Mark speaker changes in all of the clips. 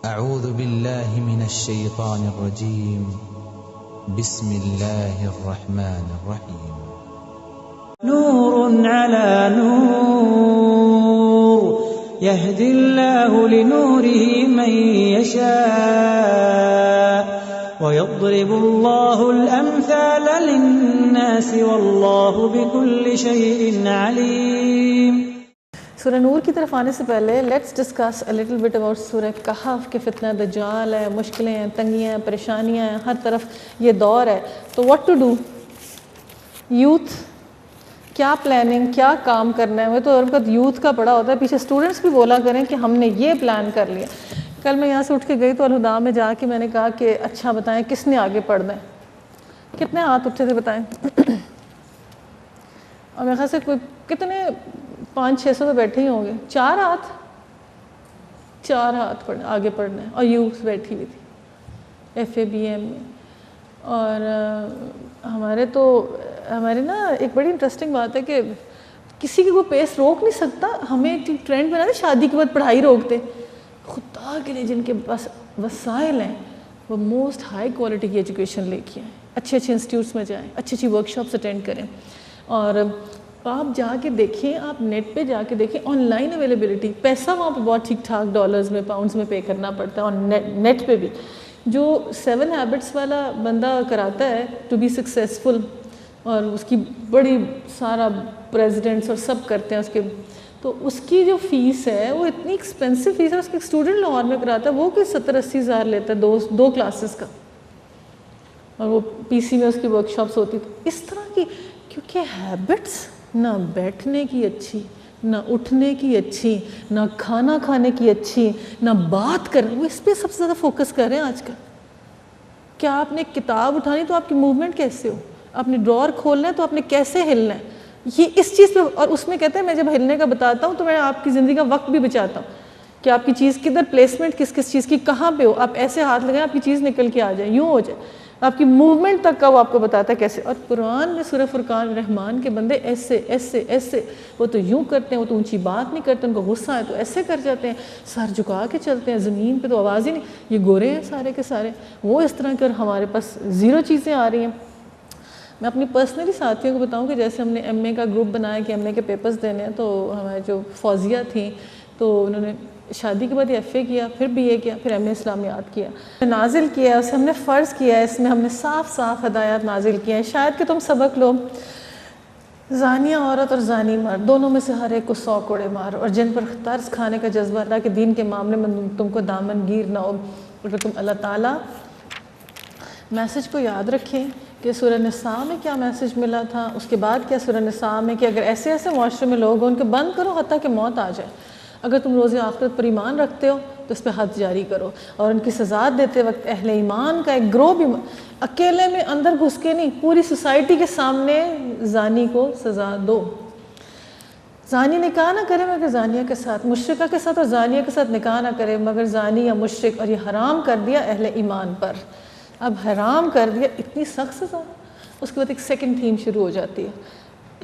Speaker 1: أعوذ بالله من الشيطان الرجيم بسم الله الرحمن الرحيم
Speaker 2: نور على نور يهدي الله لنوره من يشاء ويضرب الله الأمثال للناس والله بكل شيء عليم.
Speaker 3: سورہ نور کی طرف آنے سے پہلے let's discuss a little bit about سورہ کہف کہ فتنہ دجال ہے، مشکلیں ہیں، تنگیاں ہیں، پریشانیاں ہیں، ہر طرف یہ دور ہے. تو واٹ ٹو ڈو، یوتھ کیا پلاننگ، کیا کام کرنا ہے. وہ تو اور یوتھ کا پڑا ہوتا ہے، پیچھے اسٹوڈنٹس بھی بولا کریں کہ ہم نے یہ پلان کر لیا. کل میں یہاں سے اٹھ کے گئی تو الہدا میں جا کے میں نے کہا کہ اچھا بتائیں کس نے آگے پڑھنا ہے. کتنے ہاتھ اٹھے تھے بتائیں؟ اور میرے خیال سے کوئی کتنے 500-600 تو بیٹھے ہی ہوں گے. 4 ہاتھ آگے پڑھنا ہے. اور یوتھ بیٹھی ہوئی تھی FABM میں. اور ہمارے نا ایک بڑی انٹرسٹنگ بات ہے کہ کسی کی کوئی پیس روک نہیں سکتا. ہمیں ٹرینڈ بنا دے شادی کے بعد پڑھائی روکتے. خدا کے لیے جن کے پاس وسائل ہیں وہ موسٹ ہائی کوالٹی کی ایجوکیشن لے کے آئیں، اچھے اچھے انسٹیٹیوٹس میں جائیں، اچھی ورک شاپس اٹینڈ کریں. اور آپ جا کے دیکھیں، آپ نیٹ پہ جا کے دیکھیں آن لائن اویلیبلٹی. پیسہ وہاں پہ بہت ٹھیک ٹھاک ڈالرز میں، پاؤنڈز میں پے کرنا پڑتا ہے. اور نیٹ پہ بھی جو 7 ہیبٹس والا بندہ کراتا ہے ٹو بی سکسیزفل، اور اس کی بڑی سارا پریزیڈنٹس اور سب کرتے ہیں اس کے، تو اس کی جو فیس ہے وہ اتنی ایکسپینسو فیس ہے. اس کے اسٹوڈنٹ لاہور میں کراتا ہے وہ کوئی 70-80 ہزار لیتا ہے 2 کلاسز کا. اور وہ PC میں اس کی ورک شاپس ہوتی. تو اس طرح کی کیونکہ ہیبٹس نہ بیٹھنے کی اچھی، نہ اٹھنے کی اچھی، نہ کھانا کھانے کی اچھی، نہ بات کرنے، وہ اس پہ سب سے زیادہ فوکس کر رہے ہیں آج کل. کیا آپ نے کتاب اٹھانی تو آپ کی موومنٹ کیسے ہو، آپ نے ڈرار کھولنا ہے تو آپ نے کیسے ہلنا ہے، یہ اس چیز پہ. اور اس میں کہتے ہیں میں جب ہلنے کا بتاتا ہوں تو میں آپ کی زندگی کا وقت بھی بچاتا ہوں کہ آپ کی چیز کدھر پلیسمنٹ کس چیز کی کہاں پہ ہو. آپ ایسے ہاتھ لگائیں آپ کی چیز نکل کے آ جائے، یوں ہو جائے. آپ کی موومنٹ تک کا وہ آپ کو بتاتا ہے کیسے. اور قرآن میں سورہ فرقان رحمان کے بندے ایسے ایسے ایسے، وہ تو یوں کرتے ہیں، وہ تو اونچی بات نہیں کرتے، ان کو غصہ ہے تو ایسے کر جاتے ہیں، سر جھکا کے چلتے ہیں، زمین پہ تو آواز ہی نہیں. یہ گورے ہیں سارے کے سارے، وہ اس طرح کر ہمارے پاس 0 چیزیں آ رہی ہیں. میں اپنی پرسنلی ساتھیوں کو بتاؤں کہ جیسے ہم نے MA کا گروپ بنایا کہ MA کے پیپرز دینے ہیں، تو ہمارے جو فوزیہ تھیں تو انہوں نے شادی کے بعد FA کیا، پھر BA کیا، پھر MA اسلامیات کیا. نازل کیا اسے ہم نے فرض کیا ہے، اس میں ہم نے صاف ہدایات نازل کیا ہیں. شاید کہ تم سبق لو. زانیہ عورت اور زانی مرد دونوں میں سے ہر ایک کو 100 کوڑے مار، اور جن پر طرز کھانے کا جذبہ اللہ کے دین کے معاملے میں تم کو دامن گیر نہ ہو. اگر تم اللہ تعالیٰ میسج کو یاد رکھیں کہ سورہ نساء میں کیا میسج ملا تھا، اس کے بعد کیا سورہ نساء میں کہ اگر ایسے معاشرے میں لوگ ان کو بند کرو حتیٰ کہ موت آ جائے. اگر تم روز آخرت پر ایمان رکھتے ہو تو اس پہ حد جاری کرو. اور ان کی سزا دیتے وقت اہل ایمان کا ایک گروہ بھی اکیلے میں اندر گھس کے نہیں، پوری سوسائٹی کے سامنے زانی کو سزا دو. زانی نکاح نہ کرے مگر زانیہ کے ساتھ، مشرکہ کے ساتھ اور زانیہ کے ساتھ نکاح نہ کرے مگر زانی یا مشرک. اور یہ حرام کر دیا اہل ایمان پر. اب حرام کر دیا، اتنی سخت سزا. اس کے بعد ایک سیکنڈ تھیم شروع ہو جاتی ہے.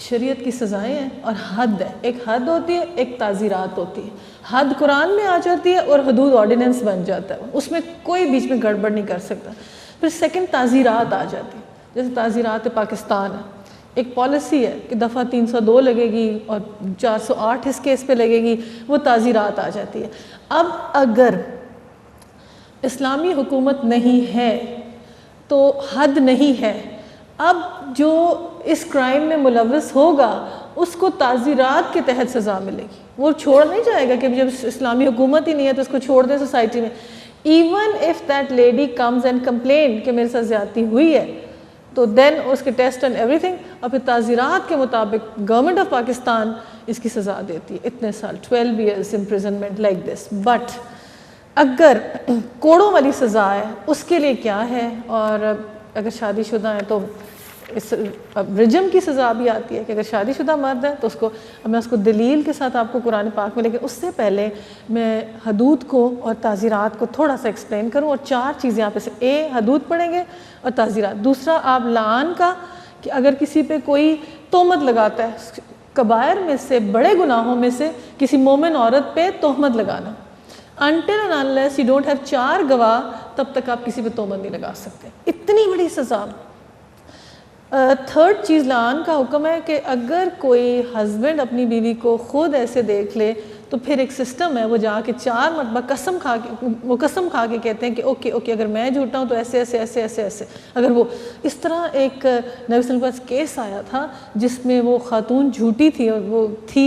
Speaker 3: شریعت کی سزائیں ہیں اور حد ہے. ایک حد ہوتی ہے، ایک تعزیرات ہوتی ہے. حد قرآن میں آ جاتی ہے اور حدود آرڈیننس بن جاتا ہے، اس میں کوئی بیچ میں گڑبڑ نہیں کر سکتا. پھر سیکنڈ تعزیرات آ جاتی ہے، جیسے تعزیرات پاکستان ہے. ایک پالیسی ہے کہ دفعہ 302 لگے گی اور 408 اس کیس پہ لگے گی، وہ تعزیرات آ جاتی ہے. اب اگر اسلامی حکومت نہیں ہے تو حد نہیں ہے. اب جو اس کرائم میں ملوث ہوگا اس کو تعزیرات کے تحت سزا ملے گی. وہ چھوڑ نہیں جائے گا کہ جب اسلامی حکومت ہی نہیں ہے تو اس کو چھوڑ دیں سوسائٹی میں. Even if that lady comes and complain کہ میرے ساتھ زیادتی ہوئی ہے تو دین اس کے ٹیسٹ اینڈ ایوری تھنگ. اور پھر تعزیرات کے مطابق گورنمنٹ آف پاکستان اس کی سزا دیتی ہے اتنے سال، 12 years imprisonment like this. But اگر کوڑوں والی سزا ہے اس کے لیے کیا ہے؟ اور اگر شادی شدہ ہیں تو اس رجم کی سزا بھی آتی ہے کہ اگر شادی شدہ مرد ہے تو اس کو، میں اس کو دلیل کے ساتھ آپ کو قرآن پاک میں، لیکن اس سے پہلے میں حدود کو اور تعزیرات کو تھوڑا سا ایکسپلین کروں. اور 4 چیزیں آپ سے حدود پڑھیں گے اور تعزیرات. دوسرا آپ لعان کا، کہ اگر کسی پہ کوئی تہمت لگاتا ہے، کبائر میں سے بڑے گناہوں میں سے کسی مومن عورت پہ تہمت لگانا. until and unless you don't have 4 گواہ تب تک آپ کسی پہ تہمت نہیں لگا سکتے. اتنی بڑی سزا. تھرڈ چیز لعان کا حکم ہے کہ اگر کوئی ہسبینڈ اپنی بیوی کو خود ایسے دیکھ لے تو پھر ایک سسٹم ہے, وہ جا کے 4 مرتبہ قسم کھا کے کہتے ہیں کہ اوکے اگر میں جھوٹا ہوں تو ایسے ایسے ایسے ایسے ایسے. اگر وہ اس طرح ایک نبی صلی اللہ علیہ وسلم کے پاس کیس آیا تھا جس میں وہ خاتون جھوٹی تھی اور وہ تھی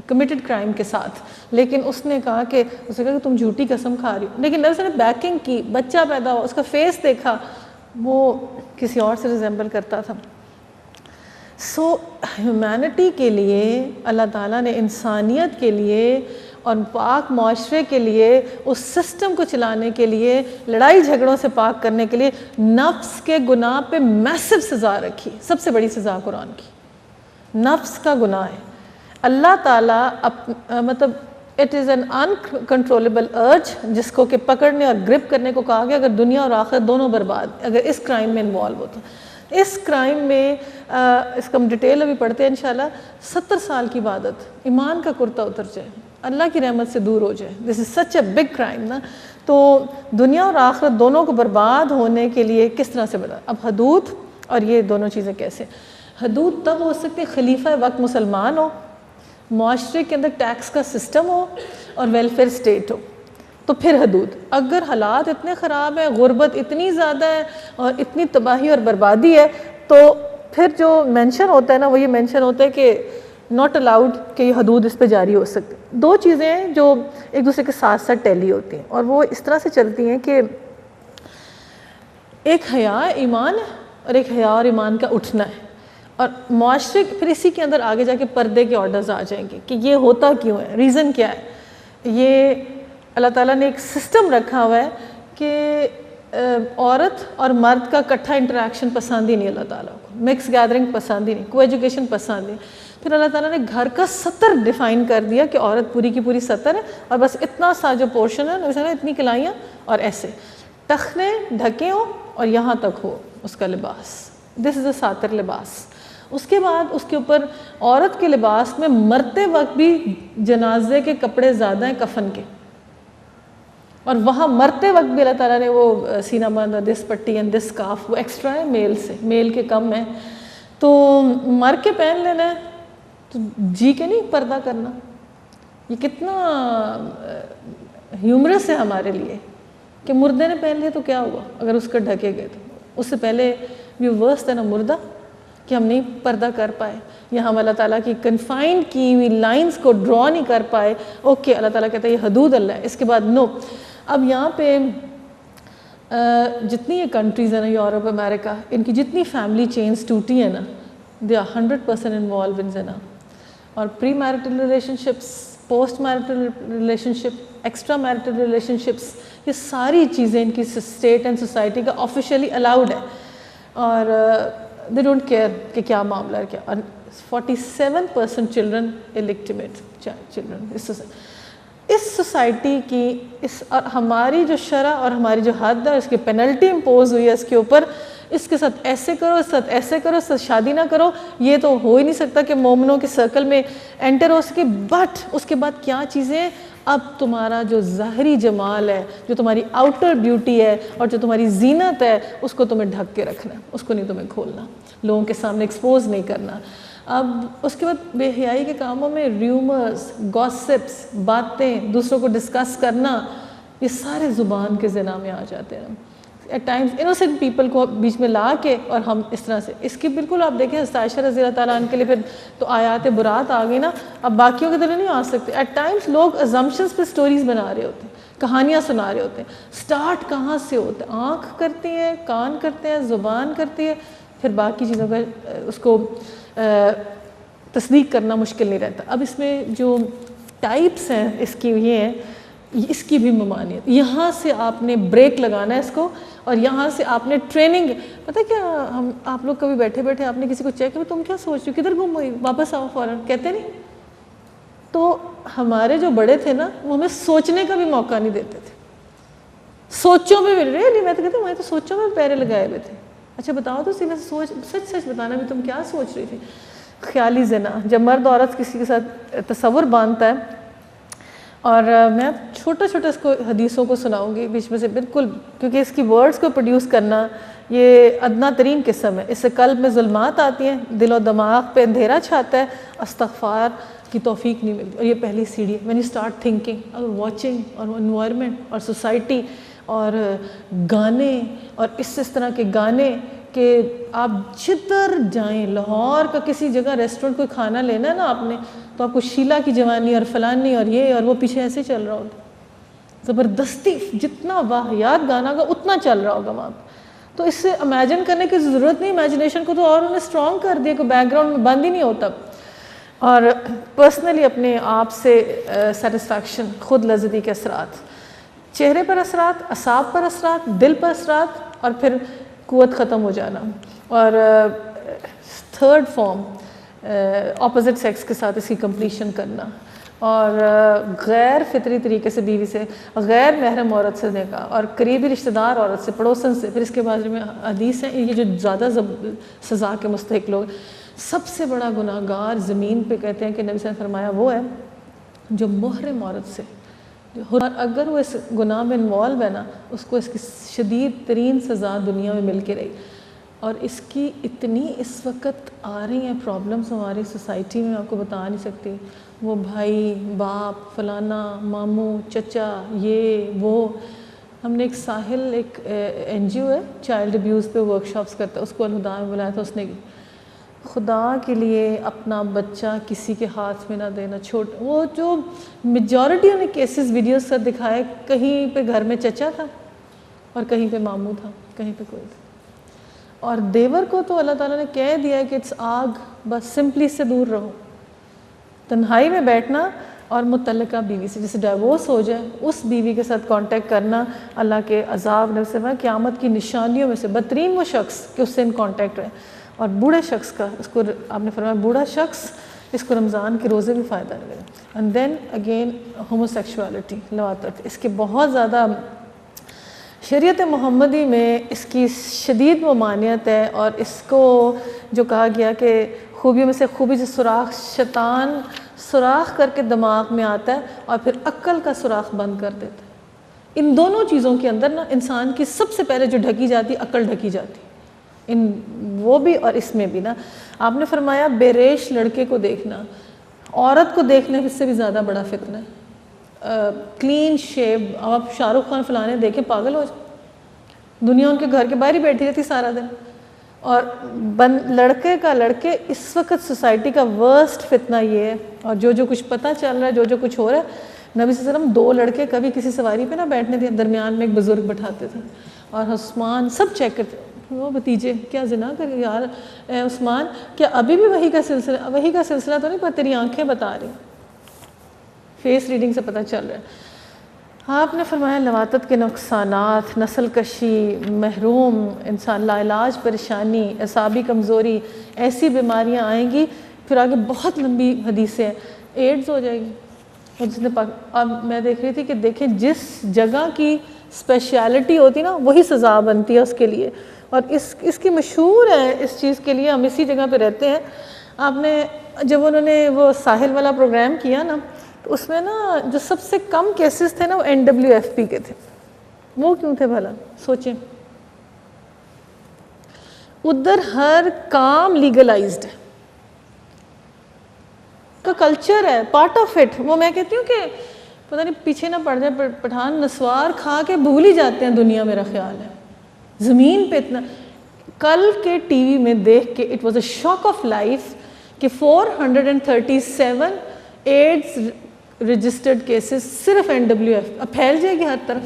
Speaker 3: کمیٹڈ کرائم کے ساتھ, لیکن اس نے کہا کہ تم جھوٹی قسم کھا رہی ہو, لیکن نبی صلی اللہ علیہ وسلم نے بیکنگ کی, بچہ پیدا ہوا, اس کا فیس دیکھا, وہ کسی اور سے ریزمبل کرتا تھا. سو ہیومینٹی کے لیے اللہ تعالیٰ نے انسانیت کے لیے اور پاک معاشرے کے لیے اس سسٹم کو چلانے کے لیے, لڑائی جھگڑوں سے پاک کرنے کے لیے نفس کے گناہ پہ میسو سزا رکھی. سب سے بڑی سزا قرآن کی نفس کا گناہ ہے. اللہ تعالیٰ مطلب اٹ از این انکنٹرولبل ارج جس کو کہ پکڑنے اور گرپ کرنے کو کہا گیا. اگر دنیا اور آخرت دونوں برباد اگر اس کرائم میں انوالو ہوتا. اس کرائم میں اس کا ہم ڈیٹیل ابھی پڑھتے ہیں انشاءاللہ. 70 سال کی عبادت, ایمان کا کرتا اتر جائے, اللہ کی رحمت سے دور ہو جائے. دس از سچ اے بگ کرائم نا. تو دنیا اور آخرت دونوں کو برباد ہونے کے لیے کس طرح سے بتا. اب حدود اور یہ دونوں چیزیں کیسے. حدود تب ہو سکتی ہے خلیفہ وقت مسلمان ہو, معاشرے کے اندر ٹیکس کا سسٹم ہو اور ویلفیئر اسٹیٹ ہو, تو پھر حدود. اگر حالات اتنے خراب ہیں, غربت اتنی زیادہ ہے اور اتنی تباہی اور بربادی ہے, تو پھر جو مینشن ہوتا ہے نا وہ یہ مینشن ہوتا ہے کہ ناٹ الاؤڈ کہ یہ حدود اس پہ جاری ہو سکتے. 2 چیزیں ہیں جو ایک دوسرے کے ساتھ ساتھ ٹیلی ہوتی ہیں اور وہ اس طرح سے چلتی ہیں کہ ایک حیا ایمان ہے اور ایک حیا اور ایمان کا اٹھنا ہے. اور معاشرے پھر اسی کے اندر آگے جا کے پردے کے آرڈرز آ جائیں گے کہ یہ ہوتا کیوں ہے, ریزن کیا ہے. یہ اللہ تعالیٰ نے ایک سسٹم رکھا ہوا ہے کہ عورت اور مرد کا اکٹھا انٹریکشن پسند ہی نہیں اللہ تعالیٰ کو, مکس گیدرنگ پسند ہی نہیں, کو ایجوکیشن پسند نہیں. پھر اللہ تعالیٰ نے گھر کا سطر ڈیفائن کر دیا کہ عورت پوری کی پوری سطر ہے اور بس اتنا سا جو پورشن ہے مثلا اتنی کلائیاں اور ایسے ٹخنے ڈھکے ہوں اور یہاں تک ہو اس کا لباس. دس از اے ساتر لباس. اس کے بعد اس کے اوپر عورت کے لباس میں مرتے وقت بھی جنازے کے کپڑے زیادہ ہیں کفن کے, اور وہاں مرتے وقت بھی اللہ تعالیٰ نے وہ سینہ بند, دس پٹی اینڈ دس کاف, وہ ایکسٹرا ہے میل سے, میل کے کم ہے. تو مر کے پہن لینا ہے تو جی کے نہیں پردہ کرنا. یہ کتنا ہیومرس ہے ہمارے لیے کہ مردے نے پہن لیا تو کیا ہوا اگر اس کا ڈھکے گئے تو. اس سے پہلے بھی ورس تھا نا مردہ کہ ہم نہیں پردہ کر پائے, یا ہم اللہ تعالیٰ کی کنفائن کی ہوئی لائنز کو ڈرا نہیں کر پائے. اوکے اللہ تعالیٰ کہتا ہے یہ حدود اللہ ہے, اس کے بعد نو. اب یہاں پہ جتنی یہ کنٹریز ہیں نا, یورپ امریکہ, ان کی جتنی فیملی چینز ٹوٹی ہیں نا, دے آر 100% انوالو ان زنا. اور pre marital relationships, post marital relationship, extra marital relationships, یہ ساری چیزیں ان کی اسٹیٹ اینڈ سوسائٹی کا آفیشیلی الاؤڈ ہے. اور they don't care کہ کیا معاملہ ہے کیا. اور 47% چلڈرن الیکٹیمیٹ چلڈرن. اس سوسائٹی کی اور ہماری جو شرع اور ہماری جو حد ہے اس کی پینلٹی امپوز ہوئی ہے اس کے اوپر, اس کے ساتھ ایسے کرو, اس ساتھ ایسے کرو, اس ساتھ شادی نہ کرو. یہ تو ہو ہی نہیں سکتا کہ مومنوں کے سرکل میں انٹر ہو سکے. بٹ اس کے بعد کیا چیزیں, اب تمہارا جو ظاہری جمال ہے, جو تمہاری آؤٹر بیوٹی ہے اور جو تمہاری زینت ہے, اس کو تمہیں ڈھک کے رکھنا ہے, اس کو نہیں تمہیں کھولنا, لوگوں کے سامنے ایکسپوز نہیں کرنا. اب اس کے بعد بے حیائی کے کاموں میں ریومرز, گاسپس, باتیں, دوسروں کو ڈسکس کرنا, یہ سارے زبان کے زنا میں آ جاتے ہیں. ایٹ ٹائمز انوسینٹ پیپل کو بیچ میں لا کے اور ہم اس طرح سے اس کی بالکل آپ دیکھیں حضرت عائشہ رضی اللہ تعالیٰ عنہ کے لیے پھر تو آیات برات آ گئی نا, اب باقیوں کی طرح نہیں آ سکتے. ایٹ ٹائمز لوگ ازمپشنز پہ سٹوریز بنا رہے ہوتے ہیں, کہانیاں سنا رہے ہوتے ہیں. سٹارٹ کہاں سے ہوتا ہے, آنکھ کرتی ہے, کان کرتے ہیں, زبان کرتی ہے, پھر باقی چیزوں کا اس کو تصدیق کرنا مشکل نہیں رہتا. اب اس میں جو ٹائپس ہیں اس کی یہ ہیں, اس کی بھی ممانعت. یہاں سے آپ نے بریک لگانا ہے اس کو, اور یہاں سے آپ نے ٹریننگ. پتہ کیا, ہم آپ لوگ کبھی بیٹھے بیٹھے آپ نے کسی کو چیک کیا, تم کیا سوچ رہی ہو, کدھر گم ہوئی, واپس آؤ فوراً, کہتے نہیں. تو ہمارے جو بڑے تھے نا وہ ہمیں سوچنے کا بھی موقع نہیں دیتے تھے. سوچوں میں بھی ریلی, میں تو کہتی ہوں میں تو سوچوں میں پیرے لگائے ہوئے تھے. اچھا بتاؤ تو سی, ویسے سوچ سچ سچ بتانا بھی تم کیا سوچ رہی تھی. خیالی زنا, جب مرد عورت کسی کے ساتھ تصور باندھتا ہے اور میں چھوٹا چھوٹا اس کو حدیثوں کو سناؤں گی بیچ میں سے بالکل، کیونکہ اس کی ورڈز کو پروڈیوس کرنا یہ ادنا ترین قسم ہے. اس سے قلب میں ظلمات آتی ہیں، دل و دماغ پہ اندھیرا چھاتا ہے، استغفار کی توفیق نہیں ملتی. اور یہ پہلی سیڑھی ہے. when you start thinking اور واچنگ اور انوائرمنٹ اور سوسائٹی اور گانے اور اس طرح کے گانے کہ آپ جدھر جائیں، لاہور کا کسی جگہ ریسٹورنٹ کوئی کھانا لینا ہے نا آپ نے، تو آپ کو شیلا کی جوانی اور فلانی اور یہ اور وہ پیچھے ایسے چل رہا ہوتا، زبردستی جتنا واہیات گانا کا اتنا چل رہا ہوگا وہاں پہ. تو اس سے امیجن کرنے کی ضرورت نہیں، امیجنیشن کو تو اور انہوں نے اسٹرانگ کر دیا کہ بیک گراؤنڈ میں بند ہی نہیں ہوتا. اور پرسنلی اپنے آپ سے سیٹسفیکشن، خود لذتی کے اثرات، چہرے پر اثرات، اعصاب پر اثرات، دل پر اثرات، اور پھر قوت ختم ہو جانا. اور تھرڈ فارم اپوزٹ سیکس کے ساتھ اس کی کمپلیشن کرنا، اور غیر فطری طریقے سے بیوی سے، غیر محرم عورت سے نکاح، اور قریبی رشتہ دار عورت سے، پڑوسن سے. پھر اس کے بارے میں حدیث ہیں، یہ جو زیادہ سزا کے مستحق لوگ، سب سے بڑا گناہ گار زمین پہ کہتے ہیں کہ نبی صلی اللہ علیہ وسلم نے فرمایا وہ ہے جو محرم عورت سے، اور اگر وہ اس گناہ میں انوالو ہے نا، اس کو اس کی شدید ترین سزا دنیا میں مل کے رہی. اور اس کی اتنی اس وقت آ رہی ہیں پرابلمس ہماری سوسائٹی میں، آپ کو بتا نہیں سکتی. وہ بھائی، باپ، فلانا، ماموں، چچا، یہ وہ. ہم نے ایک ساحل، ایک NGO ہے چائلڈ ابیوز پہ ورکشاپس کرتا ہے، اس کو الہدا میں بلایا تھا. اس نے خدا کے لیے اپنا بچہ کسی کے ہاتھ میں نہ دینا. وہ جو میجورٹی نے کیسز ویڈیوز سے دکھائے، کہیں پہ گھر میں چچا تھا اور کہیں پہ ماموں تھا، کہیں پہ کوئی تھا. اور دیور کو تو اللہ تعالیٰ نے کہہ دیا کہ اٹس آگ، بس سمپلی سے دور رہو. تنہائی میں بیٹھنا اور متعلقہ بیوی سے جسے ڈائیورس ہو جائے اس بیوی کے ساتھ کانٹیکٹ کرنا اللہ کے عذاب نے سے قیامت کی نشانیوں میں سے بدترین وہ شخص کہ اس سے ان کانٹیکٹ رہے. اور بوڑھے شخص کا، اس کو آپ نے فرمایا بوڑھا شخص، اس کو رمضان کے روزے بھی فائدہ نہیں دے. And then again homosexuality, لواطت، اس کے بہت زیادہ شریعت محمدی میں اس کی شدید ممانعت ہے. اور اس کو جو کہا گیا کہ خوبیوں میں سے خوبی جو سوراخ شیطان سوراخ کر کے دماغ میں آتا ہے اور پھر عقل کا سوراخ بند کر دیتا ہے. ان دونوں چیزوں کے اندر نا انسان کی سب سے پہلے جو ڈھکی جاتی، عقل ڈھکی جاتی، ان وہ بھی اور اس میں بھی نا. آپ نے فرمایا بے ریش لڑکے کو دیکھنا عورت کو دیکھنے سے بھی زیادہ بڑا فتنہ ہے. کلین شیپ، آپ شاہ رخ خان فلانے دیکھیں پاگل ہو جائے، دنیا ان کے گھر کے باہر ہی بیٹھی رہتی سارا دن. اور لڑکے کا لڑکے اس وقت سوسائٹی کا ورسٹ فتنہ یہ ہے. اور جو کچھ پتہ چل رہا ہے، جو کچھ ہو رہا ہے، نبی صلی اللہ علیہ وسلم 2 لڑکے کبھی کسی سواری پہ نہ بیٹھنے تھے، درمیان میں ایک بزرگ بٹھاتے تھے. اور عثمان سب چیک کرتے، وہ بھتیجے کیا زنا کر یار اے عثمان، کیا ابھی بھی وحی کا سلسلہ تو نہیں، پر تیری آنکھیں بتا رہی، فیس ریڈنگ سے پتہ چل رہا ہے. آپ نے فرمایا لواطت کے نقصانات، نسل کشی، محروم انسان، لا علاج پریشانی، اعصابی کمزوری، ایسی بیماریاں آئیں گی. پھر آگے بہت لمبی حدیثیں ہیں، ایڈز ہو جائے گی. اور جس نے اب میں دیکھ رہی تھی کہ دیکھیں جس جگہ کی اسپیشلٹی ہوتی نا وہی سزا بنتی ہے اس کے لیے. اور اس کی مشہور ہے اس چیز کے لیے، ہم اسی جگہ پہ رہتے ہیں. آپ نے جب انہوں نے وہ ساحل والا پروگرام کیا نا، تو اس میں نا جو سب سے کم کیسز تھے نا وہ NWFP کے تھے. وہ کیوں تھے بھلا سوچیں؟ ادھر ہر کام لیگلائزڈ ہے، کا کلچر ہے، پارٹ آف اٹ. وہ میں کہتی ہوں کہ پتہ نہیں پیچھے نہ پڑ جائے پٹھان، نسوار کھا کے بھول ہی جاتے ہیں دنیا، میرا خیال ہے. زمین پہ اتنا کل کے ٹی وی میں دیکھ کے it was a shock of life کہ 437 ایڈز رجسٹرڈ کیسز صرف NWF. اب پھیل جائے گی ہر طرف.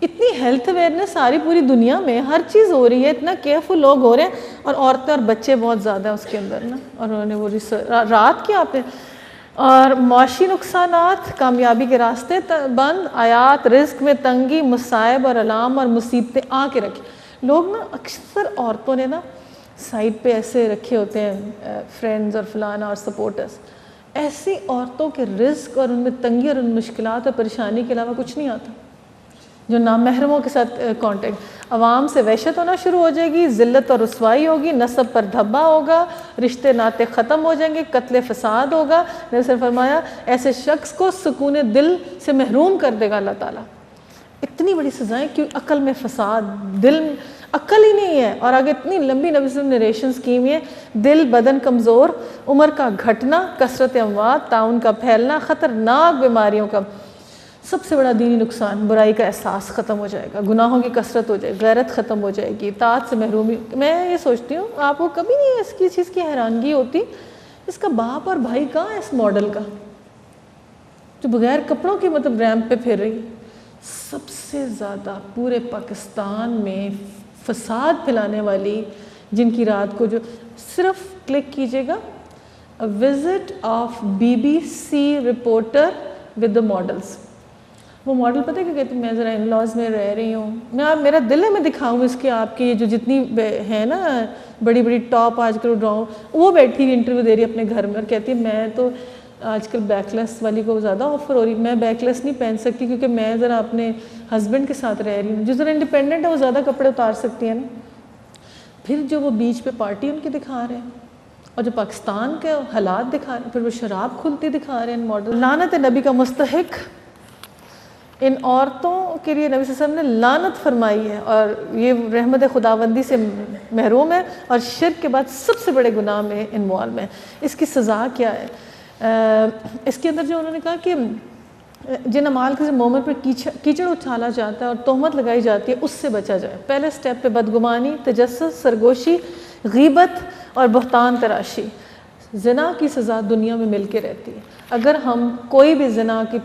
Speaker 3: اتنی ہیلتھ اویئرنیس ساری پوری دنیا میں ہر چیز ہو رہی ہے، اتنا کیئرفل لوگ ہو رہے ہیں، اور عورتیں اور بچے بہت زیادہ ہیں اس کے اندر نا. اور انہوں نے وہ رات کیا آپ نے. اور معاشی نقصانات، کامیابی کے راستے بند، آیات، رزق میں تنگی، مصائب اور علام اور مصیبتیں آ کے رکھی. لوگ نا اکثر عورتوں نے نا سائڈ پہ ایسے رکھے ہوتے ہیں فرینڈز اور فلانا اور سپورٹرز. ایسی عورتوں کے رزق اور ان میں تنگی اور ان مشکلات اور پریشانی کے علاوہ کچھ نہیں آتا. جو نامحرموں کے ساتھ کانٹیکٹ، عوام سے وحشت ہونا شروع ہو جائے گی، ذلت اور رسوائی ہوگی، نسب پر دھبا ہوگا، رشتے ناطے ختم ہو جائیں گے، قتل فساد ہوگا۔ نبی صلی اللہ علیہ وسلم نے فرمایا ایسے شخص کو سکون دل سے محروم کر دے گا اللہ تعالیٰ۔ اتنی بڑی سزائیں کیوں؟ عقل میں فساد، دل میں عقل ہی نہیں ہے، اور آگے اتنی لمبی نبی صلی اللہ علیہ وسلم نے نریشنز کی ہوئی ہیں، دل بدن کمزور، عمر کا گھٹنا، کثرت اموات، طاعون کا پھیلنا، خطرناک بیماریوں کا، سب سے بڑا دینی نقصان برائی کا احساس ختم ہو جائے گا، گناہوں کی کثرت ہو جائے گی، غیرت ختم ہو جائے گی، طاعت سے محرومی۔ میں یہ سوچتی ہوں آپ کو کبھی نہیں اس کی چیز کی حیرانگی ہوتی اس کا باپ اور بھائی کہاں ہے اس ماڈل کا جو بغیر کپڑوں کے مطلب ریمپ پہ پھر رہی؟ سب سے زیادہ پورے پاکستان میں فساد پھیلانے والی، جن کی رات کو جو صرف کلک کیجیے گا visit of BBC reporter with the models. وہ ماڈل پتہ ہے کہ کہتے ہیں میں ذرا ان لاز میں رہ رہی ہوں، میرا دل ہے میں دکھاؤں اس کے آپ کی جو جتنی ہیں نا بڑی بڑی ٹاپ آج کل اڑاؤں، وہ بیٹھی ہوئی انٹرویو دے رہی ہے اپنے گھر میں اور کہتی ہے میں تو آج کل بیک لیس والی کو زیادہ آفر ہو رہی، میں بیک لیس نہیں پہن سکتی کیونکہ میں ذرا اپنے ہسبینڈ کے ساتھ رہ رہی ہوں۔ جو ذرا انڈیپینڈنٹ ہے وہ زیادہ کپڑے اتار سکتی ہیں نا۔ پھر جو وہ بیچ پہ پارٹی ان کی دکھا رہے ہیں اور جو پاکستان کے حالات دکھا رہے ہیں، پھر وہ شراب کھلتی دکھا رہے ہیں ماڈل۔ لعنت نبی کا مستحق ان عورتوں کے لیے نبی صلی اللہ علیہ وسلم نے لعنت فرمائی ہے، اور یہ رحمت خداوندی سے محروم ہے اور شرک کے بعد سب سے بڑے گناہ میں انوالو ہے۔ اس کی سزا کیا ہے؟ اس کے اندر جو انہوں نے کہا کہ جن اعمال کے مومن پر کیچڑ اچھالا جاتا ہے اور تہمت لگائی جاتی ہے اس سے بچا جائے۔ پہلے سٹیپ پہ بدگمانی، تجسس، سرگوشی، غیبت اور بہتان تراشی۔ زنا کی سزا دنیا میں مل کے رہتی ہے۔ اگر ہم کوئی بھی زنا کی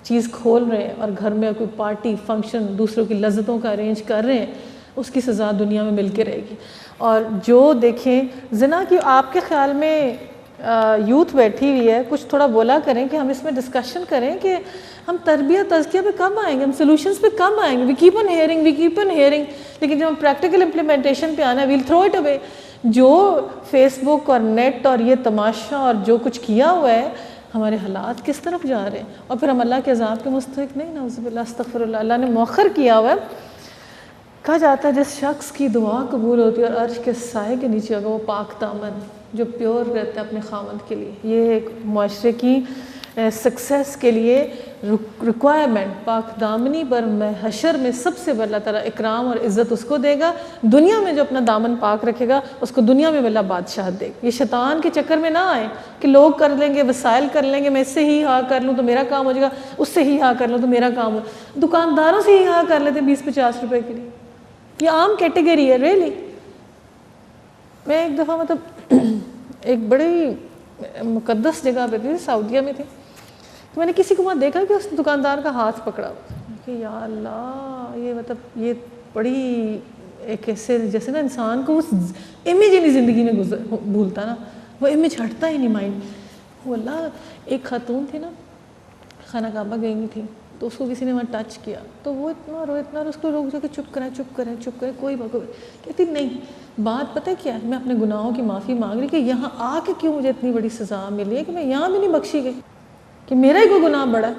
Speaker 3: چیز کھول رہے ہیں اور گھر میں کوئی پارٹی فنکشن دوسروں کی لذتوں کا ارینج کر رہے ہیں، اس کی سزا دنیا میں مل کے رہے گی۔ اور جو دیکھیں زنا کی آپ کے خیال میں یوتھ بیٹھی ہوئی ہے، کچھ تھوڑا بولا کریں کہ ہم اس میں ڈسکشن کریں کہ ہم تربیت تزکیہ پہ کب آئیں گے، ہم سولوشنز پہ کب آئیں گے؟ وی کیپ آن ہیئرنگ، لیکن جب ہم پریکٹیکل امپلیمنٹیشن پہ آنا ہے ویل تھرو اٹ اوے۔ جو فیس بک اور نیٹ اور یہ تماشا اور جو کچھ کیا ہوا ہے، ہمارے حالات کس طرف جا رہے ہیں، اور پھر ہم اللہ کے عذاب کے مستحق نہیں، نعوذ باللہ، استغفر اللہ۔ اللہ نے مؤخر کیا ہوا ہے۔ کہا جاتا ہے جس شخص کی دعا قبول ہوتی ہے اور عرش کے سائے کے نیچے ہوگا وہ پاک دامن جو پیور رہتا ہے اپنے خاوند کے لیے۔ یہ ایک معاشرے کی سکسیس کے لیے ریکوائرمنٹ، پاک دامنی پر حشر میں سب سے اللہ تعالیٰ اکرام اور عزت اس کو دے گا۔ دنیا میں جو اپنا دامن پاک رکھے گا اس کو دنیا میں اللہ بادشاہت دے گا۔ یہ شیطان کے چکر میں نہ آئے کہ لوگ کر لیں گے، وسائل کر لیں گے، میں اس سے ہی ہاں کر لوں تو میرا کام ہو جائے گا، اس سے ہی ہاں کر لوں تو میرا کام ہو۔ دکانداروں سے ہی ہاں کر لیتے 20-50 روپے کے لیے، یہ عام کیٹیگری ہے ریلی۔ میں ایک دفعہ مطلب ایک بڑی مقدس جگہ پہ تھی، سعودیہ میں تھی، تو میں نے کسی کو وہاں دیکھا کہ اس دکاندار کا ہاتھ پکڑا کہ یا اللہ، یہ مطلب یہ بڑی ایک ایسے جیسے نا انسان کو اس امیج ہی نہیں زندگی میں بھولتا نا، وہ امیج ہٹتا ہی نہیں مائنڈ۔ وہ اللہ، ایک خاتون تھی نا، خانہ کعبہ گئی ہوئی تھی، تو اس کو کسی نے وہاں ٹچ کیا تو وہ اتنا رو، اس کو لوگ جو کہ چپ کریں کوئی بات کہتی نہیں۔ بات پتہ کیا ہے؟ میں اپنے گناہوں کی معافی مانگ رہی کہ یہاں آ کے کیوں مجھے اتنی بڑی سزا ملی ہے کہ میں یہاں بھی نہیں بخشی گئی، کہ میرا ہی کوئی گناہ بڑا ہے۔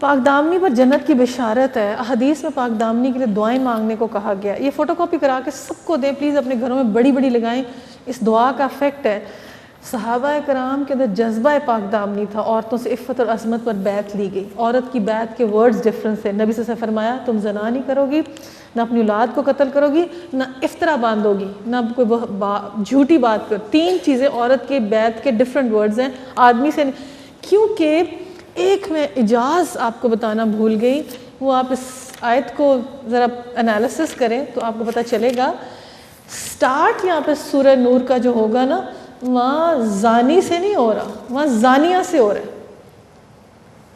Speaker 3: پاک دامنی پر جنت کی بشارت ہے۔ احادیث میں پاک دامنی کے لیے دعائیں مانگنے کو کہا گیا۔ یہ فوٹو کاپی کرا کے سب کو دیں پلیز، اپنے گھروں میں بڑی بڑی لگائیں، اس دعا کا افیکٹ ہے۔ صحابہ کرام کے اندر جذبہ پاک دامنی تھا، عورتوں سے عفت اور عظمت پر بیعت لی گئی۔ عورت کی بیعت کے ورڈز ڈفرنس ہے۔ نبی صلی اللہ علیہ وسلم نے فرمایا تم زنا نہیں کرو گی، نہ اپنی اولاد کو قتل کرو گی، نہ افطرا باندھو گی، نہ کوئی جھوٹی بات کرو۔ 3 چیزیں عورت کے بیعت کے ڈفرنٹ ورڈز ہیں، آدمی سے نہیں۔ کیونکہ ایک میں اجاز آپ کو بتانا بھول گئی، وہ آپ اس آیت کو ذرا انالیسس کریں تو آپ کو پتہ چلے گا۔ سٹارٹ یہاں پہ سورہ نور کا جو ہوگا نا، وہاں زانی سے نہیں ہو رہا، وہاں زانیہ سے ہو رہا ہے۔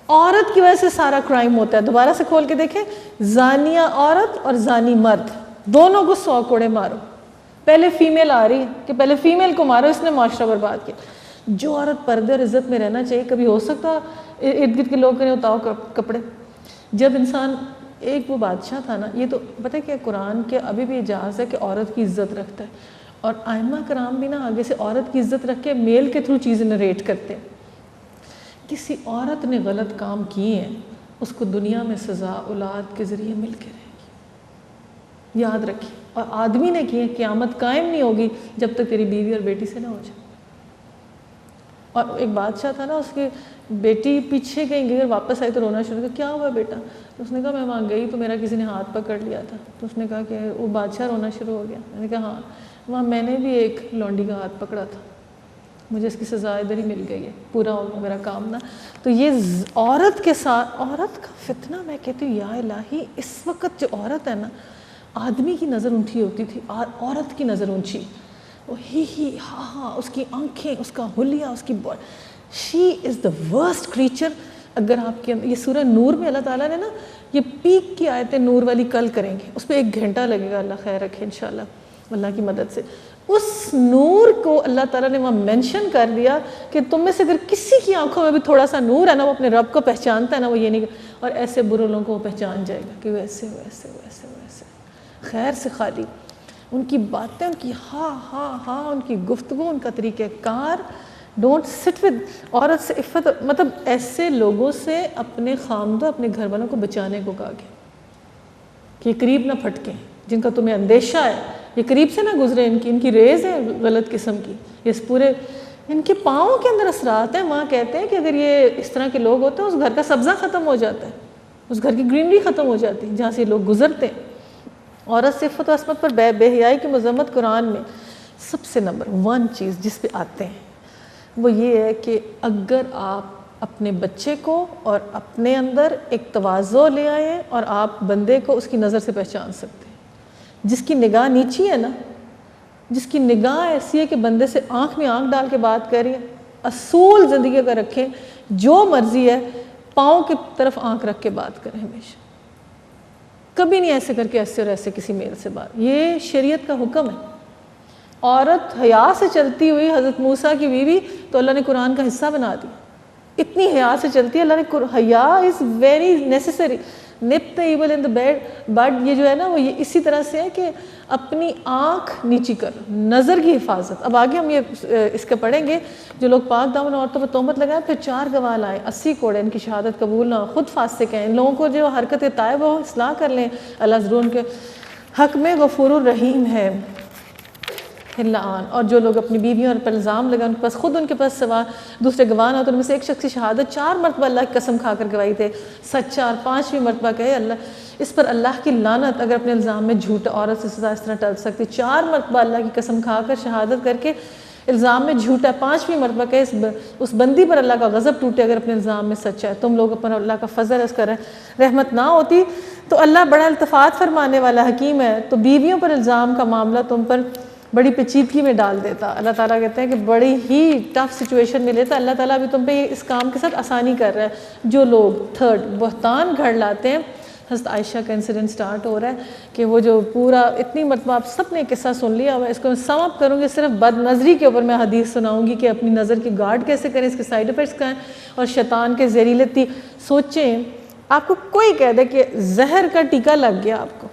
Speaker 3: عورت کی وجہ سے سارا کرائم ہوتا ہے۔ دوبارہ سے کھول کے دیکھیں، زانیہ عورت اور زانی مرد، دونوں کو 100 کوڑے مارو۔ پہلے فیمیل آ رہی ہے کہ پہلے فیمیل کو مارو، اس نے معاشرہ برباد کیا۔ جو عورت پردے اور عزت میں رہنا چاہیے، کبھی ہو سکتا ارد گرد کے لوگ کریں اتاؤ کپڑے۔ جب انسان ایک وہ بادشاہ تھا نا، یہ تو پتہ کیا قرآن کے ابھی بھی اجازت ہے کہ عورت کی عزت رکھتا ہے، اور ائمہ کرام بھی نا آگے سے عورت کی عزت رکھ کے میل کے تھرو چیزیں نریٹ کرتے ہیں۔ کسی عورت نے غلط کام کیے ہیں اس کو دنیا میں سزا اولاد کے ذریعے مل کے رہے گی. یاد رکھیے. اور آدمی نے کی ہے قیامت قائم نہیں ہوگی جب تک تیری بیوی اور بیٹی سے نہ ہو جائے. اور ایک بادشاہ تھا نا, اس کی بیٹی پیچھے کہیں گئی اور واپس آئی تو رونا شروع کیا ہوا بیٹا؟ تو اس نے کہا میں وہاں گئی تو میرا کسی نے ہاتھ پکڑ لیا تھا. تو اس نے کہا کہ وہ بادشاہ رونا شروع ہو گیا. میں نے کہا ہاں وہاں میں نے بھی ایک لونڈی کا ہاتھ پکڑا تھا, مجھے اس کی سزا ادھر ہی مل گئی ہے, پورا ہو گیا میرا کام نا. تو یہ عورت کے ساتھ عورت کا فتنہ, میں کہتی ہوں یا الہی اس وقت جو عورت ہے نا, آدمی کی نظر اونچی ہوتی تھی, عورت کی نظر اونچی, وہ ہی ہاں اس کی آنکھیں, اس کا حلیہ, اس کی شی از دا ورسٹ کریچر. اگر آپ کے یہ سورہ نور میں اللہ تعالیٰ نے نا یہ پیک کی آیتیں نور والی کل کریں گے, اس پہ 1 گھنٹہ لگے گا, اللہ خیر رکھے انشاءاللہ اللہ کی مدد سے. اس نور کو اللہ تعالیٰ نے وہاں مینشن کر دیا کہ تم میں سے اگر کسی کی آنکھوں میں بھی تھوڑا سا نور ہے نا, وہ اپنے رب کو پہچانتا ہے نا, وہ یہ نہیں, اور ایسے برے لوگوں کو وہ پہچان جائے گا کہ ویسے ویسے ویسے ویسے خیر سے خالی. ان کی باتیں, ان کی ہاں ان کی گفتگو, ان کا طریقہ کار. ڈونٹ سٹ ود عورت سے عفت, مطلب ایسے لوگوں سے اپنے خامدہ اپنے گھر والوں کو بچانے کو کہا گیا کہ یہ قریب نہ پھٹکیں, جن کا تمہیں اندیشہ ہے یہ قریب سے نہ گزرے, ان کی ریز ہے غلط قسم کی, اس پورے ان کے پاؤں کے اندر اثرات ہیں. وہاں کہتے ہیں کہ اگر یہ اس طرح کے لوگ ہوتے ہیں اس گھر کا سبزہ ختم ہو جاتا ہے, اس گھر کی گرینری ختم ہو جاتی ہے جہاں سے لوگ گزرتے ہیں. عورت سے عفت و عصمت پر بے حیائی کی مذمت قرآن میں سب سے نمبر 1 چیز جس پہ آتے ہیں وہ یہ ہے کہ اگر آپ اپنے بچے کو اور اپنے اندر ایک تواضع لے آئے اور آپ بندے کو اس کی نظر سے پہچان سکتے ہیں. جس کی نگاہ نیچی ہے نا, جس کی نگاہ ایسی ہے کہ بندے سے آنکھ میں آنکھ ڈال کے بات کر رہی ہے, اصول زندگی اگر رکھیں, جو مرضی ہے پاؤں کی طرف آنکھ رکھ کے بات کریں ہمیشہ, کبھی نہیں ایسے کر کے ایسے اور ایسے کسی میل سے بات. یہ شریعت کا حکم ہے. عورت حیا سے چلتی ہوئی حضرت موسیٰ کی بیوی تو اللہ نے قرآن کا حصہ بنا دی, اتنی حیا سے چلتی ہے اللہ نے. حیا از ویری نیسیسری. نپ دا ایول ان دا بڈ, یہ جو ہے نا وہ یہ اسی طرح سے ہے کہ اپنی آنکھ نیچی کر, نظر کی حفاظت. اب آگے ہم یہ اس کے پڑھیں گے, جو لوگ پاک دامن عورتوں پر تہمت لگائیں پھر 4 گواہ لائیں, 80 کوڑے, ان کی شہادت قبول نہ ہو, خود فاسق ہیں, ان لوگوں کو جو حرکت طائب ہو اصلاح کر لیں, اللہ ضرور ان کے حق میں غفور الرحیم ہے. اور جو لوگ اپنی بیویوں پر الزام لگا, ان کے پاس خود ان کے پاس سوا دوسرے گواہ نہ ہو, تو ان میں سے ایک شخص کی شہادت 4 مرتبہ اللہ کی قسم کھا کر گواہی دے, سچا, اور 5ویں مرتبہ کہے اللہ اس پر اللہ کی لعنت. اگر اپنے الزام میں جھوٹ, عورت سے سزا اس طرح ٹل سکتی, 4 مرتبہ اللہ کی قسم کھا کر شہادت کر کے الزام میں جھوٹا ہے, 5ویں مرتبہ کہے اس بندی پر اللہ کا غضب ٹوٹے اگر اپنے الزام میں سچا ہے. تم لوگ اپنا اللہ کا فضل اس کریں, رحمت نہ ہوتی تو اللہ بڑا التفات فرمانے والا حکیم ہے, تو بیویوں پر الزام کا معاملہ تم پر بڑی پیچیدگی میں ڈال دیتا. اللہ تعالیٰ کہتے ہیں کہ بڑی ہی ٹف سچویشن میں لیتا. اللہ تعالیٰ بھی تم پہ اس کام کے ساتھ آسانی کر رہا ہے. جو لوگ 3 بہتان گھڑ لاتے ہیں, حضرت عائشہ کا انسیڈنٹ سٹارٹ ہو رہا ہے کہ وہ جو پورا اتنی مرتبہ آپ سب نے قصہ سن لیا, میں اس کو سم اپ کروں گی, صرف بد نظری کے اوپر میں حدیث سناؤں گی کہ اپنی نظر کی گارڈ کیسے کریں, اس کے سائیڈ افیکٹس کیا ہیں, اور شیطان کے زہریلے. سوچیں آپ کو کوئی کہہ دے کہ زہر کا ٹیکہ لگ گیا آپ کو,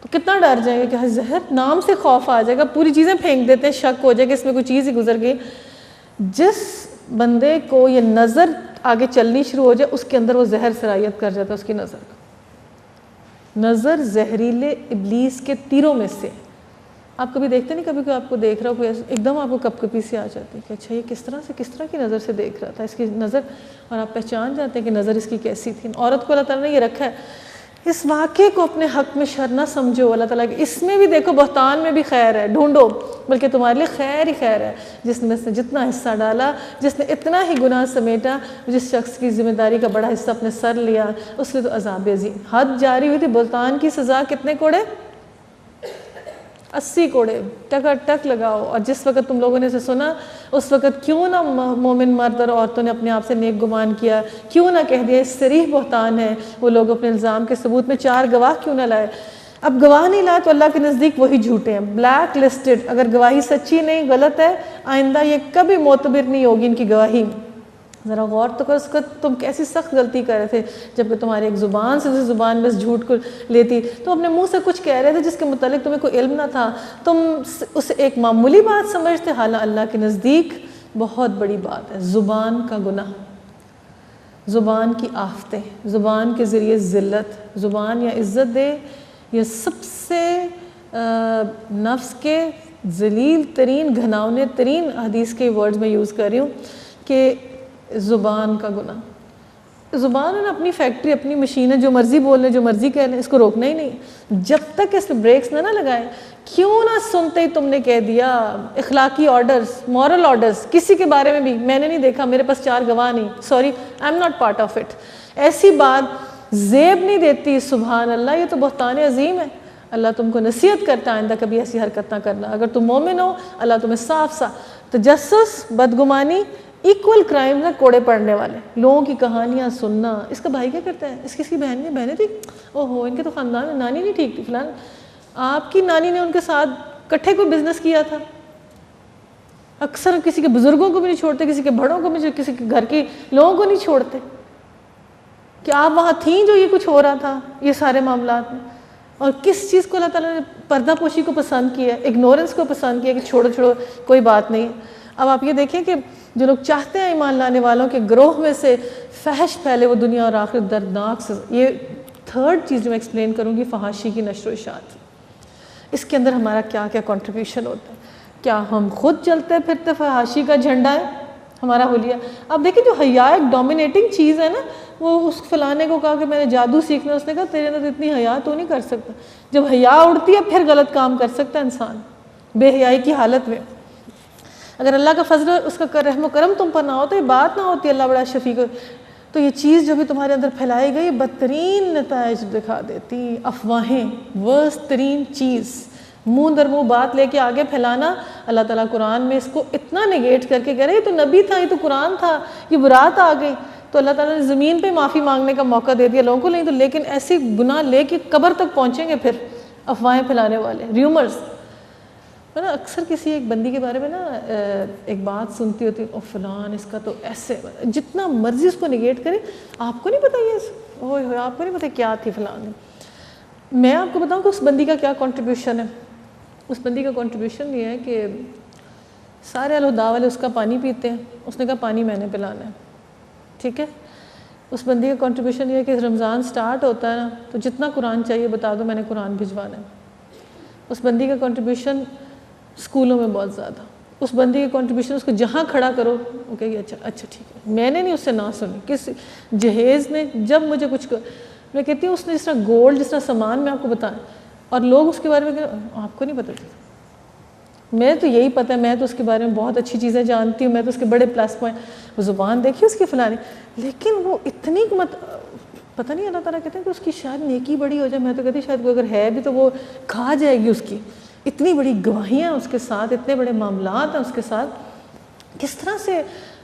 Speaker 3: تو کتنا ڈر جائیں گے کہ زہر, نام سے خوف آ جائے گا, پوری چیزیں پھینک دیتے ہیں, شک ہو جائے گا اس میں کوئی چیز ہی گزر گئی. جس بندے کو یہ نظر آگے چلنی شروع ہو جائے اس کے اندر وہ زہر سرایت کر جاتا ہے, اس کی نظر کا. نظر زہریلے ابلیس کے تیروں میں سے. آپ کبھی دیکھتے نہیں, کبھی کوئی آپ کو دیکھ رہا ہو, کوئی ایک دم آپ کو کپ کپی سے آ جاتی ہے کہ اچھا یہ کس طرح کی نظر سے دیکھ رہا تھا, اس کی نظر, اور آپ پہچان جاتے ہیں کہ نظر اس کی کیسی تھی. عورت کو اللہ تعالیٰ نے یہ رکھا ہے, اس واقعے کو اپنے حق میں شر نہ سمجھو. اللہ تعالیٰ کہ اس میں بھی دیکھو, بہتان میں بھی خیر ہے, ڈھونڈو, بلکہ تمہارے لیے خیر ہی خیر ہے. جس نے جتنا حصہ ڈالا, جس نے اتنا ہی گناہ سمیٹا, جس شخص کی ذمہ داری کا بڑا حصہ اپنے سر لیا, اس لیے تو عذاب عظیم. حد جاری ہوئی تھی, بہتان کی سزا کتنے کوڑے, 80 کوڑے, ٹکا ٹک لگاؤ. اور جس وقت تم لوگوں نے اسے سنا, اس وقت کیوں نہ مومن مرد اور عورتوں نے اپنے آپ سے نیک گمان کیا, کیوں نہ کہہ دیا اس صریح بہتان ہے. وہ لوگ اپنے الزام کے ثبوت میں 4 گواہ کیوں نہ لائے. اب گواہ نہیں لائے تو اللہ کے نزدیک وہی جھوٹے ہیں, بلیک لسٹڈ. اگر گواہی سچی نہیں, غلط ہے, آئندہ یہ کبھی معتبر نہیں ہوگی ان کی گواہی. ذرا غور تو کر, اس کا تم کیسی سخت غلطی کر رہے تھے, جبکہ تمہاری ایک زبان سے دوسری زبان میں اس جھوٹ کو لیتی. تم اپنے منہ سے کچھ کہہ رہے تھے جس کے متعلق تمہیں کوئی علم نہ تھا, تم اسے ایک معمولی بات سمجھتے, حالانکہ اللہ کے نزدیک بہت بڑی بات ہے. زبان کا گناہ, زبان کی آفتیں، زبان کے ذریعے ذلت، زبان یا عزت دے، یہ سب سے نفس کے ذلیل ترین گھناؤنے ترین حدیث کے ورڈز میں یوز کر رہی ہوں کہ زبان کا گناہ. زبان ہے نا اپنی فیکٹری، اپنی مشین ہے، جو مرضی بول لیں جو مرضی کہہ لیں، اس کو روکنا ہی نہیں. جب تک اس پہ بریکس نہ لگائیں. کیوں نہ سنتے ہی تم نے کہہ دیا اخلاقی آرڈرز، مورل آرڈرز کسی کے بارے میں بھی میں نے نہیں دیکھا، میرے پاس 4 گواہ نہیں، sorry I am not part of it. ایسی بات زیب نہیں دیتی. سبحان اللہ، یہ تو بہتان عظیم ہے. اللہ تم کو نصیحت کرتا ہے آئندہ کبھی ایسی حرکت نہ کرنا. اگر تم مومن ہو اللہ تمہیں صاف تجسس، بدگمانی، ایکول کرائم ہے، کوڑے پڑنے والے لوگوں کی کہانیاں سننا. اس کا بھائی کیا کرتا ہے، اس کی بہنیں تھی، او ہو ان کے تو خاندان میں نانی نہیں ٹھیک تھی، فلان آپ کی نانی نے ان کے ساتھ کٹھے کوئی بزنس کیا تھا. اکثر کسی کے بزرگوں کو بھی نہیں چھوڑتے، کسی کے بڑوں کو بھی، کسی کے گھر کے لوگوں کو نہیں چھوڑتے کہ آپ وہاں تھیں جو یہ کچھ ہو رہا تھا یہ سارے معاملات میں. اور کس چیز کو اللہ تعالیٰ نے پردہ پوشی کو پسند کیا، اگنورنس کو پسند کیا کہ چھوڑو کوئی بات نہیں. اب آپ یہ دیکھیں کہ جو لوگ چاہتے ہیں ایمان لانے والوں کے گروہ میں سے فحش پھیلے، وہ دنیا اور آخرت دردناک سے. یہ 3rd چیز جو میں ایکسپلین کروں گی، فحاشی کی نشر و اشاعت. اس کے اندر ہمارا کیا کیا کنٹریبیوشن ہوتا ہے. کیا ہم خود چلتے پھرتے فحاشی کا جھنڈا ہے ہمارا حلیہ؟ اب دیکھیں جو حیا ایک ڈومینیٹنگ چیز ہے نا، وہ اس فلانے کو کہا کہ میں نے جادو سیکھنا، اس نے کہا تیرے اندر اتنی حیا تو نہیں کر سکتا. جب حیا اڑتی ہے پھر غلط کام کر سکتا ہے انسان بے حیائی کی حالت میں. اگر اللہ کا فضل اور اس کا رحم و کرم تم پر نہ ہو تو یہ بات نہ ہوتی اللہ بڑا شفیق. تو یہ چیز جو بھی تمہارے اندر پھیلائی گئی بدترین نتائج دکھا دیتی. افواہیں ورسٹ ترین چیز، منہ در منہ بات لے کے آگے پھیلانا. اللہ تعالیٰ قرآن میں اس کو اتنا نگیٹ کر کے کہہ رہے یہ تو نبی تھا، یہ تو قرآن تھا، یہ برات آ گئی. تو اللہ تعالیٰ نے زمین پہ معافی مانگنے کا موقع دے دیا لوگوں کو. نہیں تو لیکن ایسی گناہ لے کے قبر تک پہنچیں گے پھر افواہیں پھیلانے والے، ریومرز. میں نا اکثر کسی ایک بندی کے بارے میں نا ایک بات سنتی ہوتی او فلان اس کا تو ایسے، جتنا مرضی اس کو نگیٹ کرے، آپ کو نہیں پتہ یہ ہوئے آپ کو نہیں پتہ کیا تھی فلان. میں آپ کو بتاؤں کہ اس بندی کا کیا کنٹریبیوشن ہے. اس بندی کا کنٹریبیوشن یہ ہے کہ سارے الہدا والے اس کا پانی پیتے ہیں، اس نے کہا پانی میں نے پلانا ہے. ٹھیک ہے. اس بندی کا کنٹریبیوشن یہ ہے کہ رمضان سٹارٹ ہوتا ہے نا تو جتنا قرآن چاہیے بتا دو میں نے قرآن بھجوانا ہے. اس بندی کا کنٹریبیوشن اسکولوں میں بہت زیادہ. اس بندی کا کنٹریبیوشن اس کو جہاں کھڑا کرو وہ کہے گی اچھا ٹھیک ہے. میں نے نہیں اس سے نہ سنی. کس جہیز نے جب مجھے کچھ میں کہتی ہوں اس نے جس طرح گولڈ جس طرح سامان میں آپ کو بتائیں اور لوگ اس کے بارے میں آپ کو نہیں پتہ چلتا. میں تو یہی پتہ ہے، میں تو اس کے بارے میں بہت اچھی چیزیں جانتی ہوں، میں تو اس کے بڑے پلس پوائنٹ. وہ زبان دیکھی اس کی فلانی، لیکن وہ اتنی پتہ نہیں اللہ تعالیٰ کہتے ہیں کہ اس کی شاید نیکی بڑی ہو جائے. میں تو کہتی شاید کوئی اگر ہے بھی تو وہ کھا جائے گی. اس کی اتنی بڑی گواہیاں اس کے ساتھ، اتنے بڑے معاملات ہیں اس کے ساتھ. کس طرح سے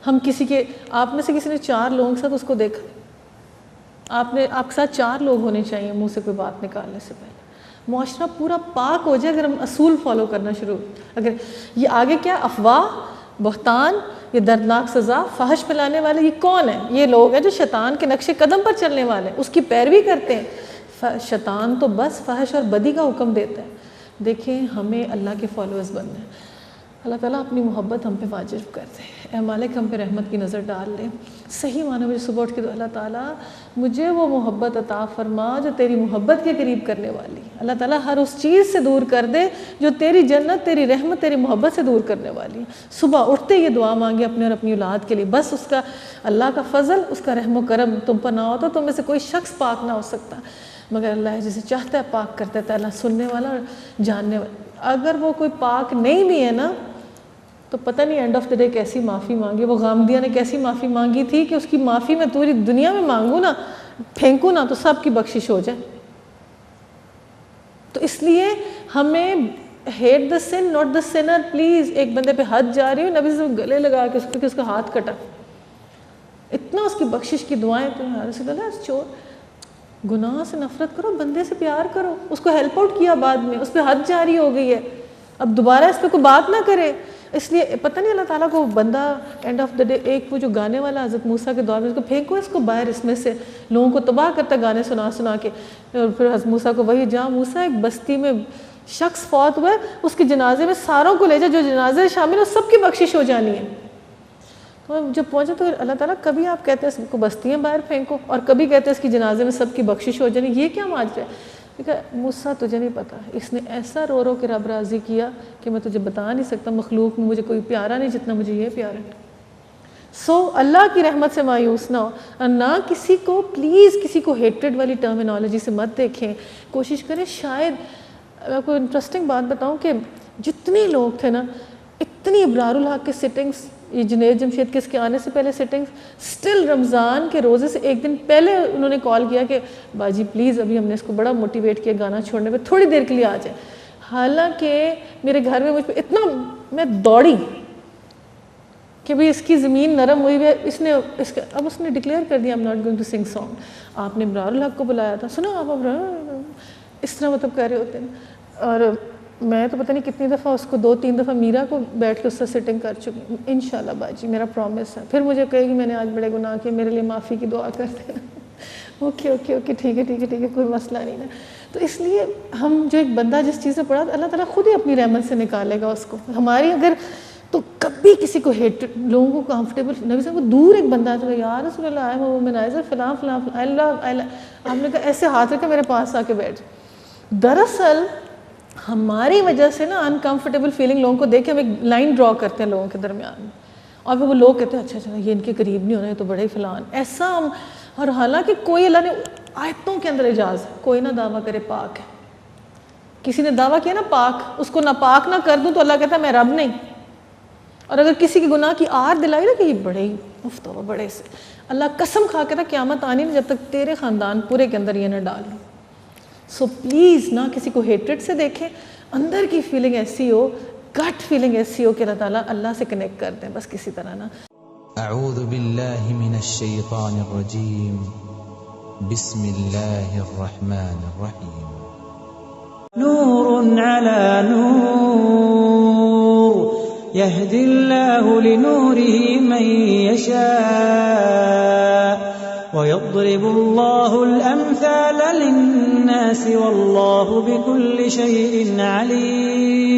Speaker 3: ہم کسی کے، آپ میں سے کسی نے 4 لوگوں کے ساتھ اس کو دیکھا، آپ کے ساتھ 4 لوگ ہونے چاہیے منہ سے کوئی بات نکالنے سے پہلے. معاشرہ پورا پاک ہو جائے اگر ہم اصول فالو کرنا شروع. اگر یہ آگے کیا افواہ، بہتان، یہ دردناک سزا، فحش پھیلانے والے، یہ کون ہیں؟ یہ لوگ ہیں جو شیطان کے نقش قدم پر چلنے والے ہیں، اس کی پیروی کرتے ہیں. شیطان تو بس فحش اور بدی کا حکم دیتا ہے. دیکھیں ہمیں اللہ کے فالوورز بننا ہے. اللہ تعالیٰ اپنی محبت ہم پہ واجب کر دے. اے مالک ہم پہ رحمت کی نظر ڈال لے. صحیح معنی مجھے صبح اٹھ کے اللہ تعالیٰ مجھے وہ محبت عطا فرما جو تیری محبت کے قریب کرنے والی. اللہ تعالیٰ ہر اس چیز سے دور کر دے جو تیری جنت، تیری رحمت، تیری محبت سے دور کرنے والی. صبح اٹھتے یہ دعا مانگے اپنے اور اپنی اولاد کے لیے. بس اس کا اللہ کا فضل، اس کا رحم و کرم تم پر نہ ہوتا تم میں سے کوئی شخص پاک نہ ہو سکتا مگر اللہ جسے چاہتا ہے پاک کرتا ہے. اللہ سننے والا اور جاننے والا. اگر وہ کوئی پاک نہیں بھی ہے نا تو پتہ نہیں اینڈ آف دا ڈے کیسی معافی مانگی. وہ غامدیہ نے کیسی معافی مانگی تھی کہ اس کی معافی میں پوری دنیا میں مانگوں نا، پھینکوں نا تو سب کی بخشش ہو جائے. تو اس لیے ہمیں hate the sin not the sinner. Please ایک بندے پہ حد جا رہی ہو، نبی سے گلے لگا کے اس کا ہاتھ کٹا، اتنا اس کی بخشش کی دعائیں. تو رسول اللہ چور گناہ سے نفرت کرو، بندے سے پیار کرو. اس کو ہیلپ آؤٹ کیا بعد میں، اس پہ حد جاری ہو گئی ہے، اب دوبارہ اس پہ کوئی بات نہ کرے. اس لیے پتہ نہیں اللہ تعالیٰ کو بندہ اینڈ آف دا ڈے ایک وہ جو گانے والا حضرت موسیٰ کے دور میں اس کو پھینکو اس کو باہر، اس میں سے لوگوں کو تباہ کرتا گانے سنا کے. اور پھر حضرت موسیٰ کو وہی جہاں موسیٰ ایک بستی میں شخص فوت ہوا ہے اس کے جنازے میں ساروں کو لے جا، جو جنازے شامل ہو سب کی بخشش ہو جانی ہے. اور جب پہنچے تو اللہ تعالیٰ کبھی آپ کہتے ہیں اس کو بستیاں باہر پھینکو اور کبھی کہتے ہیں اس کی جنازے میں سب کی بخشش ہو جائے. یہ کیا ماجرا ہے؟ مجھ سے تجھے نہیں پتا, اس نے ایسا رو رو کے رب راضی کیا کہ میں تجھے بتا نہیں سکتا. مخلوق میں مجھے کوئی پیارا نہیں جتنا مجھے یہ پیارا ہے. سو اللہ کی رحمت سے مایوس نہ ہو, اور نہ کسی کو پلیز کسی کو ہیٹریڈ والی ٹرمینالوجی سے مت دیکھیں. کوشش کریں, شاید میں آپ کو انٹرسٹنگ بات بتاؤں کہ جتنے لوگ تھے نا, اتنی ابرار الحق کے سٹنگس, یہ جنید جمشید کے اس کے آنے سے پہلے سٹنگس, سٹل رمضان کے روزے سے ایک دن پہلے انہوں نے کال کیا کہ باجی پلیز ابھی ہم نے اس کو بڑا موٹیویٹ کیا گانا چھوڑنے پہ, تھوڑی دیر کے لیے آ جائے. حالانکہ میرے گھر میں مجھ پہ اتنا میں دوڑی کہ بھئی اس کی زمین نرم ہوئی ہے, اب اس نے ڈکلیئر کر دیا I'm not going to sing song. آپ نے ابرار الحق کو بلایا تھا, سنا آپ ابرار اس طرح مطلب کہہ رہے ہوتے ہیں. اور میں تو پتہ نہیں کتنی دفعہ اس کو 2-3 دفعہ میرا کو بیٹھ کے اس سے سٹنگ کر چکی ہوں. انشاءاللہ باجی میرا پرومس ہے. پھر مجھے کہے گی میں نے آج بڑے گناہ کیے, میرے لیے معافی کی دعا کر دینا. اوکے ٹھیک ہے کوئی مسئلہ نہیں نا. تو اس لیے ہم جو ایک بندہ جس چیز سے پڑھا اللہ تعالیٰ خود ہی اپنی رحمت سے نکالے گا اس کو. ہماری اگر تو کبھی کسی کو لوگوں کو کمفرٹیبل, نبی صاحب کو دور ایک بندہ تھا, یا رسول اللہ آئے وہ منائزر فلاں آپ نے کہا ایسے ہاتھ رکھا میرے پاس آ کے بیٹھ. دراصل ہماری وجہ سے نا انکمفرٹیبل فیلنگ لوگوں کو دیکھ کے ہم ایک لائن ڈرا کرتے ہیں لوگوں کے درمیان, اور پھر وہ لوگ کہتے ہیں اچھا یہ ان کے قریب نہیں ہونا, یہ تو بڑے فلان ایسا. اور حالانکہ کوئی اللہ نے آیتوں کے اندر اجازت ہے, کوئی نہ دعویٰ کرے پاک ہے. کسی نے دعویٰ کیا نا پاک, اس کو ناپاک نہ کر دوں تو اللہ کہتا ہے میں رب نہیں. اور اگر کسی کی گناہ کی آر دلائی نا کہ یہ بڑے ہی مفتو بڑے سے, اللہ قسم کھا کے نا قیامت آنی نہیں جب تک تیرے خاندان پورے کے اندر یہ نہ ڈال لوں. سو پلیز نہ کسی کو ہیٹریڈ سے دیکھیں, اندر کی فیلنگ ایسی ہو, گٹ فیلنگ ایسی ہو کہ اللہ تعالیٰ اللہ سے کنیکٹ کر دیں بس کسی طرح نا.
Speaker 1: اعوذ باللہ من الشیطان الرجیم, بسم اللہ الرحمن الرحیم.
Speaker 2: نور على نور يهدي الله لنوره من يشاء ويضرب الله الأمثال للناس والله بكل شيء عليم.